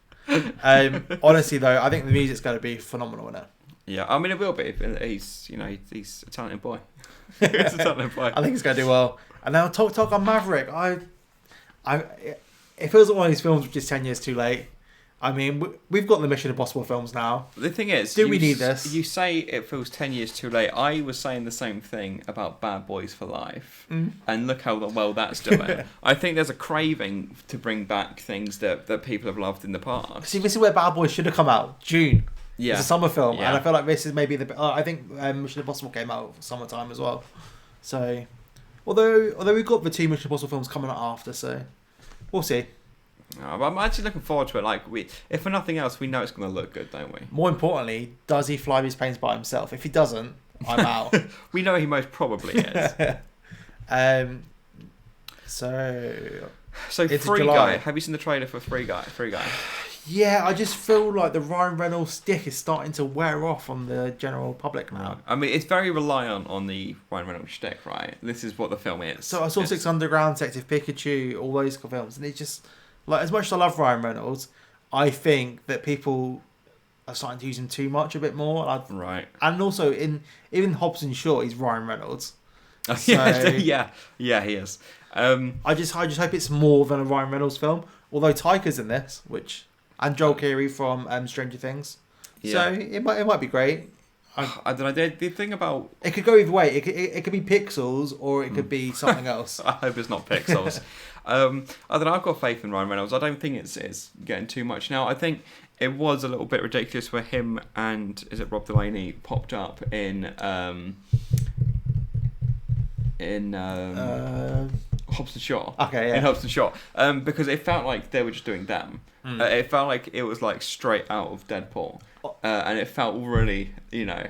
Honestly though, I think the music's going to be phenomenal in it. Yeah, I mean it will be. He's a talented boy. He's a talented boy. I think he's going to do well. And now talk on Maverick. It feels like one of these films which is 10 years too late. I mean, we've got the Mission Impossible films now. The thing is, we need this? You say it feels 10 years too late. I was saying the same thing about Bad Boys for Life, and look how well that's doing. I think there's a craving to bring back things that people have loved in the past. See, this is where Bad Boys should have come out. June. Yeah, it's a summer film, and I feel like this is maybe I think Mission Impossible came out summertime as well. So, although we've got the 2 Mission Impossible films coming out after, so we'll see. No, but I'm actually looking forward to it. Like, if for nothing else, we know it's going to look good, don't we? More importantly, does he fly these planes by himself? If he doesn't, I'm out. We know he most probably is. So it's Free July. Guy. Have you seen the trailer for Free Guy? Yeah, I just feel like the Ryan Reynolds stick is starting to wear off on the general public now. I mean, it's very reliant on the Ryan Reynolds shtick, right? This is what the film is. So I saw Six Underground, Detective Pikachu, all those films, and it's just like, as much as I love Ryan Reynolds, I think that people are starting to use him too much, a bit more. Right. And also even Hobbs and Shaw, he's Ryan Reynolds. So, yeah, he is. I just hope it's more than a Ryan Reynolds film. Although Taika's in this, and Joel Keery from Stranger Things, so it might be great. I don't know. The thing about it could go either way. It could be Pixels or it could be something else. I hope it's not Pixels. I don't know. I've got faith in Ryan Reynolds. I don't think it's getting too much now. I think it was a little bit ridiculous where him and Rob Delaney popped up in Hobbs and Shaw. Okay, yeah. In Hobbs and Shaw. Because it felt like they were just doing them. It felt like it was like straight out of Deadpool. And it felt really,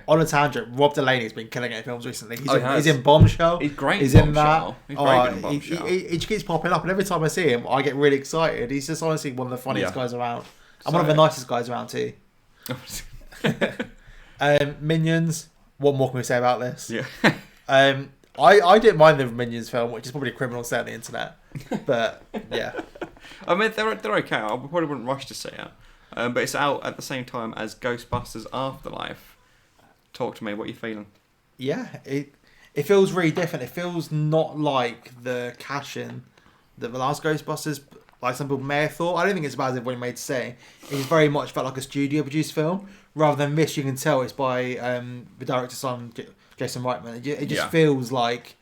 On a tangent, Rob Delaney's been killing it in films recently. He's in in Bombshell. He's great. He's in in that. Bombshell. He's very good in Bombshell. He just keeps popping up, and every time I see him, I get really excited. He's just honestly one of the funniest guys around. And one of the nicest guys around too. Minions. What more can we say about this? Yeah. I didn't mind the Minions film, which is probably a criminal set on the internet. But yeah. I mean, they're okay. I probably wouldn't rush to see it. But it's out at the same time as Ghostbusters Afterlife. Talk to me. What are you feeling? Yeah, it feels really different. It feels not like the cash-in that the last Ghostbusters, like some people may have thought. I don't think it's as bad as everybody made to say. It very much felt like a studio-produced film. Rather than this, you can tell it's by the director's son, Jason Reitman. It just feels like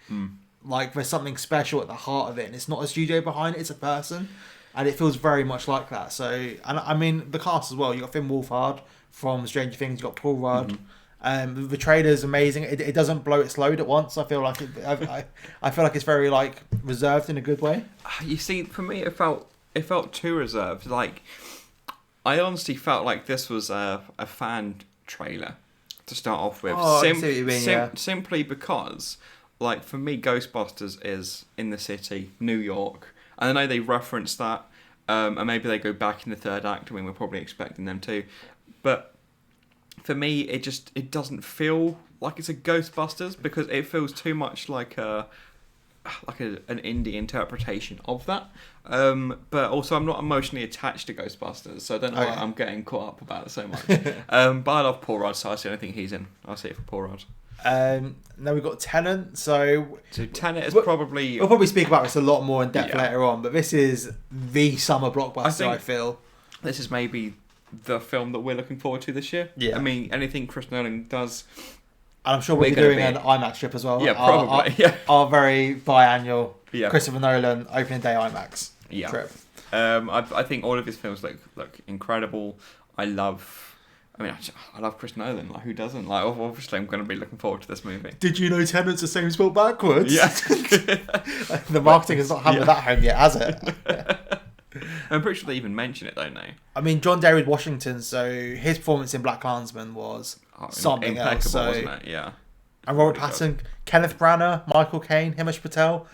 there's something special at the heart of it, and it's not a studio behind it; it's a person, and it feels very much like that. So, and I mean the cast as well. You got Finn Wolfhard from Stranger Things. You got Paul Rudd. The trailer's amazing. It doesn't blow its load at once. I feel like I feel like it's very like reserved in a good way. You see, for me, it felt too reserved. Like, I honestly felt like this was a fan trailer to start off with. I see what you mean, Simply because, like, for me, Ghostbusters is in the city, New York. And I know they reference that, and maybe they go back in the third act. I mean, we're probably expecting them to. But for me, it doesn't feel like it's a Ghostbusters because it feels too much like an indie interpretation of that. But also, I'm not emotionally attached to Ghostbusters, so I don't know why I'm getting caught up about it so much. But I love Paul Rudd, so I see anything he's in. I'll see it for Paul Rudd. Now we've got Tenent. So Tenent is probably... We'll probably speak about this a lot more in depth later on, but this is the summer blockbuster, I feel. This is maybe the film that we're looking forward to this year. Yeah. I mean, anything Chris Nolan does... And I'm sure we'll be doing an IMAX trip as well. Yeah, probably. Our very biannual Yeah. Christopher Nolan opening day IMAX trip. I think all of his films look incredible. I love Chris Nolan. Like, who doesn't? Like, obviously, I'm going to be looking forward to this movie. Did you know Tenant's the same spelled backwards? Yeah. The marketing has not hammered that home yet, has it? I'm pretty sure they even mention it, don't they? I mean, John David Washington. So his performance in Black Klansman was something else. So, wasn't it? Yeah. And Robert Pattinson, Kenneth Branagh, Michael Caine, Himesh Patel.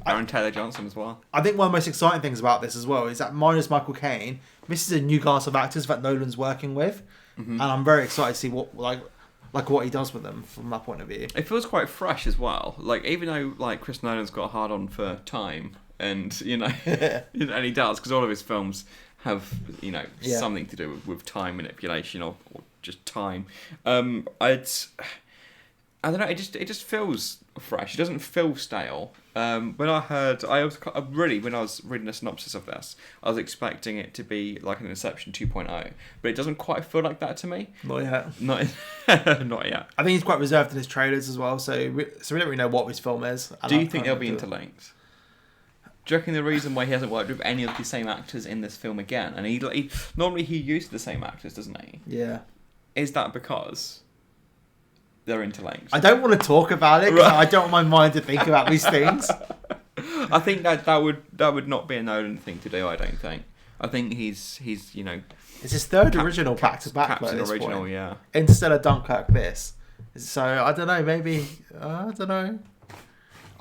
Aaron Taylor Johnson as well. I think one of the most exciting things about this as well is that minus Michael Caine, this is a new cast of actors that Nolan's working with, and I'm very excited to see what what he does with them from that point of view. It feels quite fresh as well. Like, even though like Chris Nolan's got a hard on for time, and and he does, because all of his films have something to do with time manipulation or just time. I don't know. It just feels fresh. It doesn't feel stale. When I was reading a synopsis of this, I was expecting it to be like an Inception 2.0, but it doesn't quite feel like that to me. Not yet. Not yet. I think he's quite reserved in his trailers as well, so we don't really know what this film is. Do you think they'll be interlinked? Do you reckon the reason why he hasn't worked with any of the same actors in this film again, and he normally he used the same actors, doesn't he? Yeah. Is that because they're interlinked? I don't want to talk about it because I don't want my mind to think about these things. I I think that would not be a Nolan thing to do. I don't think. I think he's It's his third original back-to-back. Captain original, point. Yeah. Interstellar, Dunkirk, this. So I don't know. Maybe I don't know.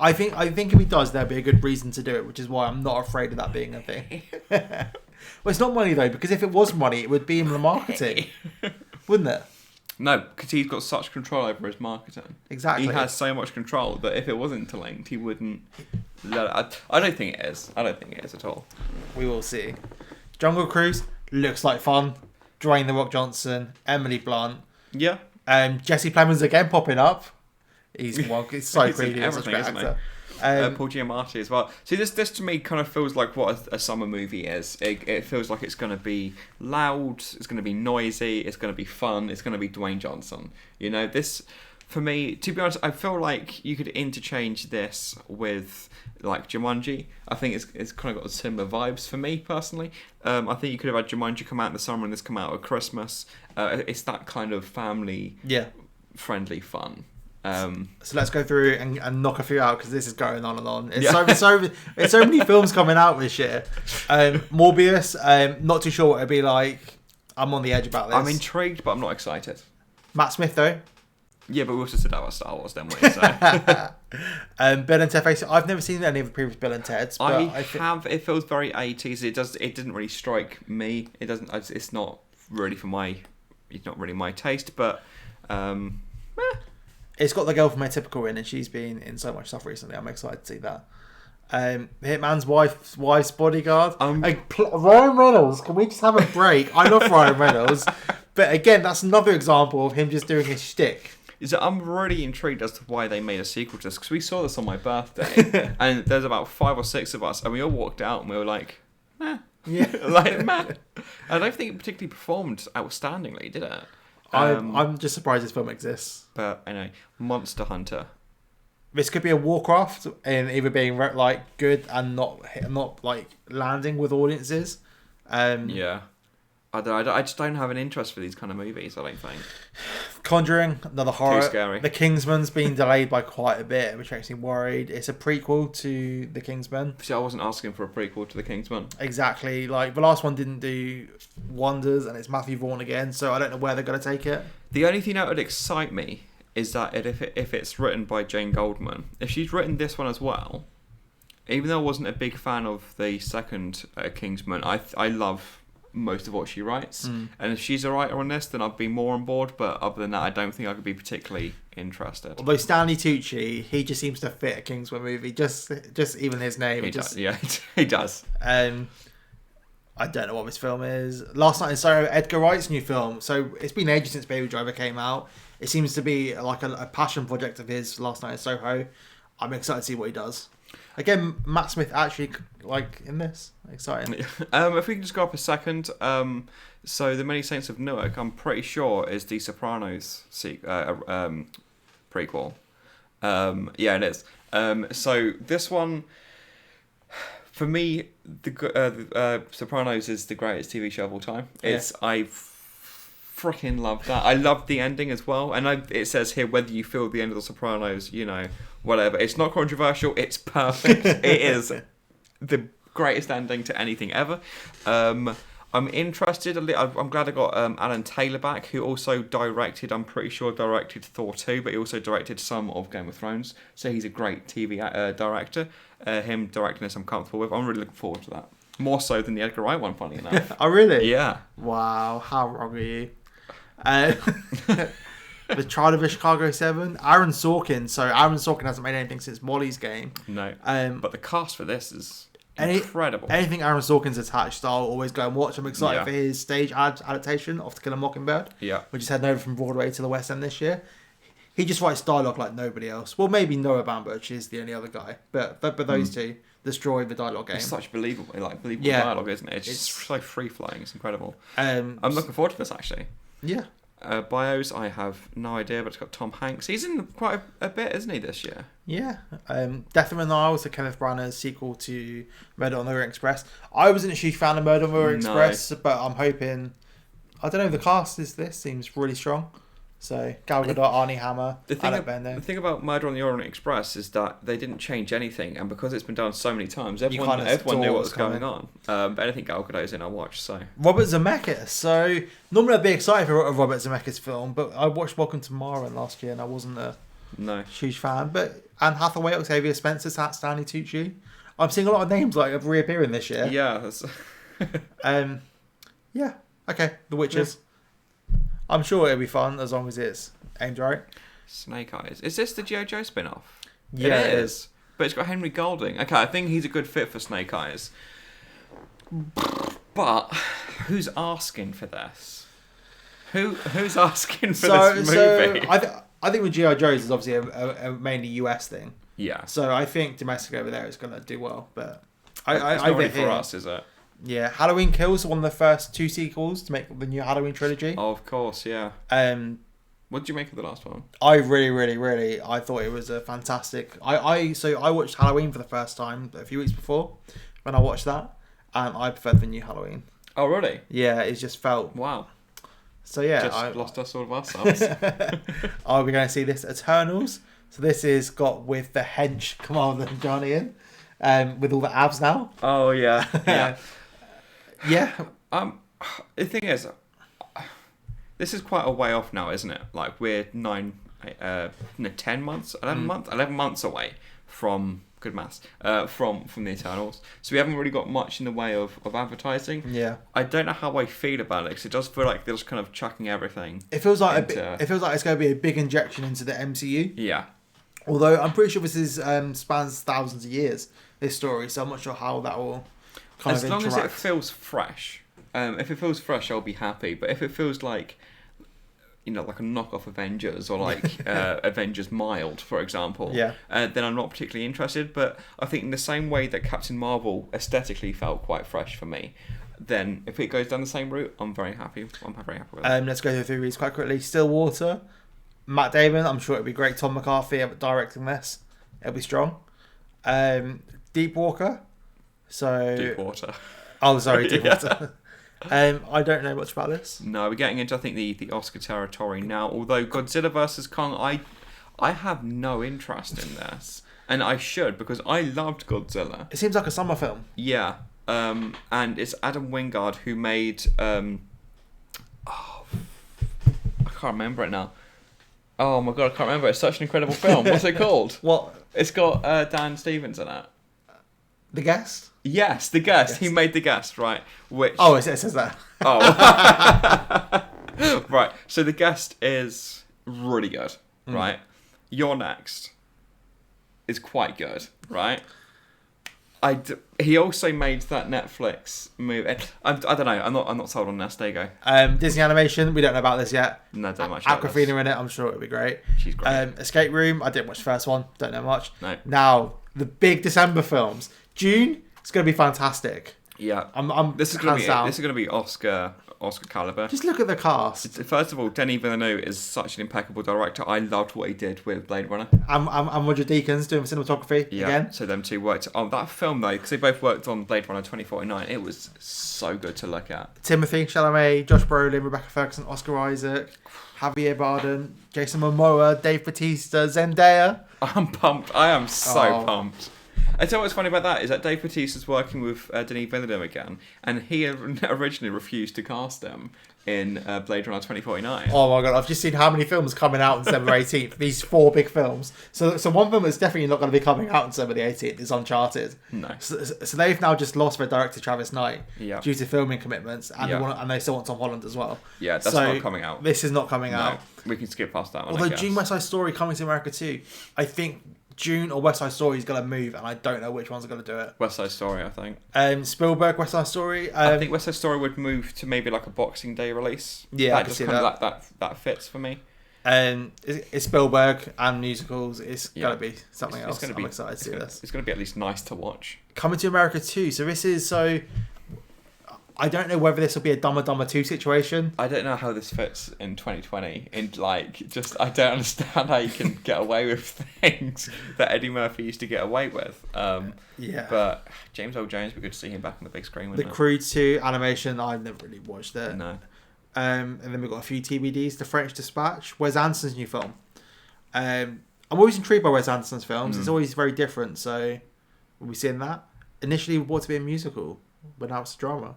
I think if he does, there'll be a good reason to do it, which is why I'm not afraid of that being a thing. Well, it's not money though, because if it was money, it would be in the marketing, wouldn't it? No, because he's got such control over his marketing. Exactly. He has so much control that if it was interlinked, he wouldn't. I don't think it is. I don't think it is at all. We will see. Jungle Cruise looks like fun. Dwayne The Rock Johnson, Emily Blunt. Yeah. Jesse Plemons again popping up. He's so creepy. He's such a great actor. Paul Giamatti as well. See, this to me kind of feels like what a summer movie is. It feels like it's going to be loud, it's going to be noisy, it's going to be fun, it's going to be Dwayne Johnson. This, for me, to be honest, I feel like you could interchange this with like Jumanji. I think it's kind of got similar vibes for me personally. I think you could have had Jumanji come out in the summer and this come out at Christmas. It's that kind of family friendly fun. So let's go through and knock a few out because this is going on and on. It's so many films coming out this year. Morbius, not too sure what it'd be like. I'm on the edge about this. I'm intrigued, but I'm not excited. Matt Smith though. Yeah, but we also said that about Star Wars, didn't we? So. Bill and Ted Face. I've never seen any of the previous Bill and Ted's. But I have. It feels very 80s. It didn't really strike me. It doesn't. It's not really for my. It's not really my taste, but. It's got the girl from Atypical in, and she's been in so much stuff recently. I'm excited to see that. Hitman's wife's bodyguard. Ryan Reynolds. Can we just have a break? I love Ryan Reynolds, but again, that's another example of him just doing his shtick. I'm really intrigued as to why they made a sequel to this, because we saw this on my birthday, and there's about 5 or 6 of us, and we all walked out and we were like, meh. Yeah, like meh. I don't think it particularly performed outstandingly, did it? I'm just surprised this film exists. But anyway, Monster Hunter. This could be a Warcraft in either being like good and not like landing with audiences. Yeah, I just don't have an interest for these kind of movies. I don't think. Conjuring, another horror. Too scary. The Kingsman's been delayed by quite a bit, which makes me worried. It's a prequel to The Kingsman. See, I wasn't asking for a prequel to The Kingsman. Exactly. Like, the last one didn't do wonders, and it's Matthew Vaughn again, so I don't know where they're going to take it. The only thing that would excite me is that if it's written by Jane Goldman, if she's written this one as well, even though I wasn't a big fan of the second Kingsman, I love most of what she writes, and if she's a writer on this, then I'd be more on board, but other than that, I don't think I could be particularly interested. Although Stanley Tucci, he just seems to fit a Kingsman movie, just even his name. He does. I don't know what this film is. Last Night in Soho, Edgar Wright's new film. So it's been ages since Baby Driver came out. It seems to be like a passion project of his, Last Night in Soho. I'm excited to see what he does. Again, Matt Smith actually like in this. Exciting. If we can just go up a second. So The Many Saints of Newark, I'm pretty sure, is the Sopranos prequel. Yeah, it is. So this one, for me, the Sopranos is the greatest TV show of all time. I freaking love that. I love the ending as well. And it says here, whether you feel the end of The Sopranos, whatever. It's not controversial. It's perfect. It is the greatest ending to anything ever. I'm interested. I'm glad I got Alan Taylor back, who also directed, I'm pretty sure directed Thor 2, but he also directed some of Game of Thrones. So he's a great TV director. Him directing this I'm comfortable with. I'm really looking forward to that. More so than the Edgar Wright one, funny enough. Oh, really? Yeah. Wow, how wrong are you? The Trial of the Chicago 7, Aaron Sorkin. So Aaron Sorkin hasn't made anything since Molly's Game. No. But the cast for this is incredible. Anything Aaron Sorkin's attached, I'll always go and watch. I'm excited for his stage adaptation of To Kill a Mockingbird. Yeah. Which is heading over from Broadway to the West End this year. He just writes dialogue like nobody else. Well, maybe Noah Baumbach is the only other guy, but those two destroy the dialogue game. It's such believable dialogue, isn't it? It's just so free flowing. It's incredible. I'm looking forward to this actually. Yeah. Bios, I have no idea, but it's got Tom Hanks. He's in quite a bit, isn't he, this year? Yeah. Death of Niles, the Kenneth Branagh sequel to Murder on the Orient Express. I wasn't a huge fan of Murder on the Orient Express, but I'm hoping. I don't know. The cast seems really strong. So Gal Gadot, Arnie Hammer, Alec Baldwin. The thing about Murder on the Orient Express is that they didn't change anything, and because it's been done so many times, everyone knew what was going on. But anything Gal Gadot's in, I watch. So Robert Zemeckis. So normally I'd be excited for a Robert Zemeckis film, but I watched Welcome to Morbius last year, and I wasn't a huge fan. But Anne Hathaway, Octavia Spencer, Stanley Tucci. I'm seeing a lot of names like reappearing this year. Yeah. Yeah. Okay. The Witches. Yeah. I'm sure it'll be fun as long as it's aimed right. Snake Eyes. Is this the G.I. Joe spin-off? Yeah, it is. But it's got Henry Golding. Okay, I think he's a good fit for Snake Eyes. But who's asking for this? Who's asking for this movie? I think with G.I. Joe's is obviously a mainly US thing. Yeah. So I think domestic over there is going to do well. But it's not really for us, is it? Yeah, Halloween Kills, one of the first 2 sequels to make the new Halloween trilogy. Oh, of course, yeah. What did you make of the last one? I really, I thought it was a fantastic. I watched Halloween for the first time a few weeks before when I watched that, and I preferred the new Halloween. Oh, really? Yeah, it just felt wow. So yeah, just lost us all of ourselves. Are we going to see this Eternals? So this is got with the hench Commander Johnny in, with all the abs now. Oh yeah, yeah. Yeah. The thing is, this is quite a way off now, isn't it? Like we're 10 months, 11 months away from good maths, from the Eternals. So we haven't really got much in the way of advertising. Yeah. I don't know how I feel about it because it does feel like they're just kind of chucking everything. It feels like it feels like it's going to be a big injection into the MCU. Yeah. Although I'm pretty sure this is spans thousands of years. This story, so I'm not sure how that will. As long as it feels fresh. If it feels fresh, I'll be happy. But if it feels like, like a knockoff Avengers or like Avengers Mild, for example, then I'm not particularly interested. But I think in the same way that Captain Marvel aesthetically felt quite fresh for me, then if it goes down the same route, I'm very happy. I'm very happy with it. Let's go through these quite quickly. Stillwater, Matt Damon. I'm sure it'll be great. Tom McCarthy directing this. It'll be strong. Deepwater. Deepwater. Oh, sorry, Deepwater. I don't know much about this. No, we're getting into, I think, the Oscar territory now. Although Godzilla vs. Kong, I have no interest in this. And I should, because I loved Godzilla. It seems like a summer film. Yeah. And it's Adam Wingard who made... I can't remember it now. Oh my god, I can't remember. It's such an incredible film. What's it called? What? It's got Dan Stevens in it. The Guest? Yes, The Guest. He made The Guest, right? Which... Oh, it says that. Oh. Right. So The Guest is really good, right? You're Next is quite good, right? He also made that Netflix movie. I don't know. I'm not sold on this. There you go. Disney Animation. We don't know about this yet. No, don't much. Awkwafina in it. I'm sure it'll be great. She's great. Escape Room. I didn't watch the first one. Don't know much. No. Now the big December films. Dune. It's going to be fantastic. Yeah. This is going to be Oscar caliber. Just look at the cast. First of all, Denis Villeneuve is such an impeccable director. I loved what he did with Blade Runner. And Roger Deakins doing cinematography again. So them two worked on that film though, because they both worked on Blade Runner 2049. It was so good to look at. Timothée Chalamet, Josh Brolin, Rebecca Ferguson, Oscar Isaac, Javier Bardem, Jason Momoa, Dave Bautista, Zendaya. I'm pumped. I am so pumped. I tell you what's funny about that is that Dave Bautista's working with Denis Villeneuve again, and he originally refused to cast him in Blade Runner 2049. Oh my god, I've just seen how many films coming out on December 18th. These 4 big films. So one film that's definitely not going to be coming out on December the 18th is Uncharted. No. So they've now just lost their director Travis Knight due to filming commitments, and they still want Tom Holland as well. Yeah, that's not coming out. This is not coming out. We can skip past that one. Although Dune West Side Story coming to America too, I think Dune or West Side Story is going to move, and I don't know which one's going to do it. West Side Story, I think. Spielberg, West Side Story. I think West Side Story would move to maybe like a Boxing Day release. Yeah, I can see that. That fits for me. It's Spielberg and musicals. It's going to be something else. I'm excited to see this. It's going to be at least nice to watch. Coming to America too. So this is I don't know whether this will be a Dumb and Dumber 2 situation. I don't know how this fits in 2020. I don't understand how you can get away with things that Eddie Murphy used to get away with. But James Earl Jones, we could see him back on the big screen. The Crew 2 animation, I've never really watched it. No. And then we've got a few TBDs. The French Dispatch, Wes Anderson's new film. I'm always intrigued by Wes Anderson's films. It's always very different. So we'll be seeing that. Initially, we bought to be a musical, but now it's a drama.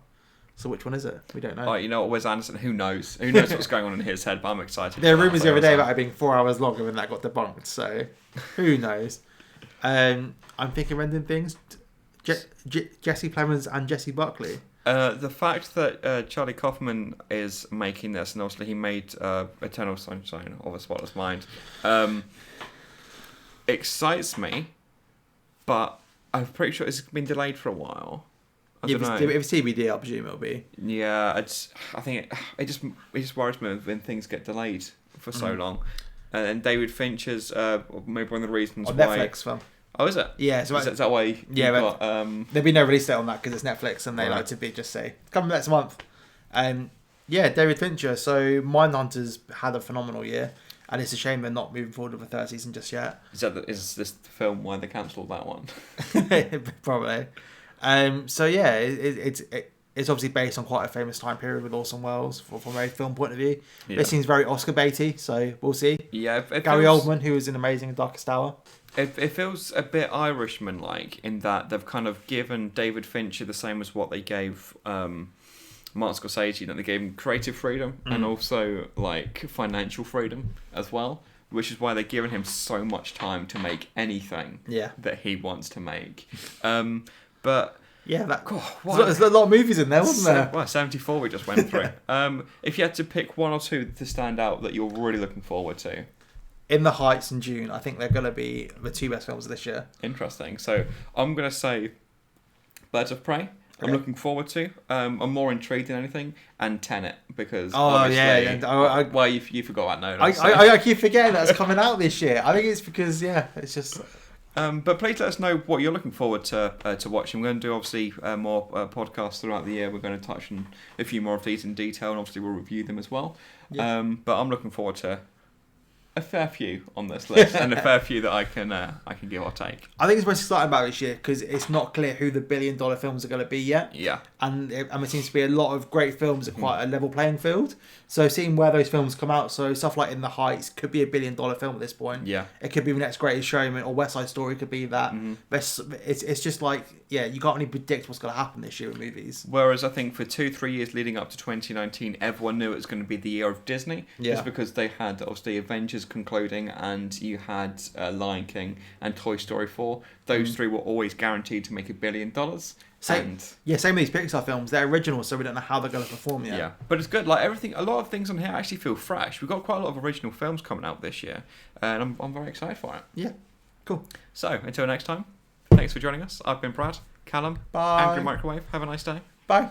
So which one is it? We don't know. Oh, you know what, Wes Anderson, who knows? Who knows what's going on in his head, but I'm excited. There are rumours the other day about it being 4 hours longer, and that got debunked, so who knows? I'm thinking random things. Jesse Plemons and Jesse Buckley. The fact that Charlie Kaufman is making this, and obviously he made Eternal Sunshine of a Spotless Mind, excites me, but I'm pretty sure it's been delayed for a while. I don't know. If it's TBD, I presume it'll be. Yeah, I think it just worries me when things get delayed for so long. And David Fincher's maybe one of the reasons on why. Netflix film. Oh, is it? Yeah, so is that why? Yeah, got, there'll be no release date on that because it's Netflix, and they like to just say come next month. Yeah, David Fincher. So Mindhunters had a phenomenal year, and it's a shame they're not moving forward with the third season just yet. Is this the film why they cancelled that one? Probably. So yeah, it's obviously based on quite a famous time period with Orson Welles from a film point of view. Yeah. It seems very Oscar baity, so we'll see. Yeah, Gary Oldman, who was in Amazing and Darkest Hour. It feels a bit Irishman-like in that they've kind of given David Fincher the same as what they gave Martin Scorsese. That they gave him creative freedom and also like financial freedom as well, which is why they're giving him so much time to make anything that he wants to make. But yeah, there's a lot of movies in there, wasn't there? Well, 74 we just went through. If you had to pick one or two to stand out that you're really looking forward to. In the Heights and Dune, I think they're going to be the two best films of this year. Interesting. So I'm going to say Birds of Prey. Okay. I'm looking forward to. I'm more intrigued than anything. And Tenent, because obviously... you forgot about Nolan. I keep forgetting that's coming out this year. I think it's because, it's just... But please let us know what you're looking forward to watching. We're going to do, obviously, more podcasts throughout the year. We're going to touch on a few more of these in detail, and obviously we'll review them as well. Yeah. But I'm looking forward to a fair few on this list, and a fair few that I can give or take. I think it's most exciting about this year because it's not clear who the billion-dollar films are going to be yet. Yeah. And it seems to be a lot of great films at quite a level playing field. So seeing where those films come out, so stuff like In the Heights could be a billion-dollar film at this point. Yeah. It could be The Next Greatest Showman, or West Side Story could be that. But it's just like, you can't really predict what's going to happen this year with movies. Whereas I think for 2-3 years leading up to 2019, everyone knew it was going to be the year of Disney. Yeah. Just because they had, obviously, Avengers concluding, and you had Lion King and Toy Story 4. Those three were always guaranteed to make $1 billion. Same with these Pixar films. They're original, so we don't know how they're going to perform yet. Yeah, but it's good. Like everything, a lot of things on here actually feel fresh. We've got quite a lot of original films coming out this year, and I'm very excited for it. Yeah, cool. So until next time, thanks for joining us. I've been Brad, Callum, bye. Angry Microwave. Have a nice day. Bye.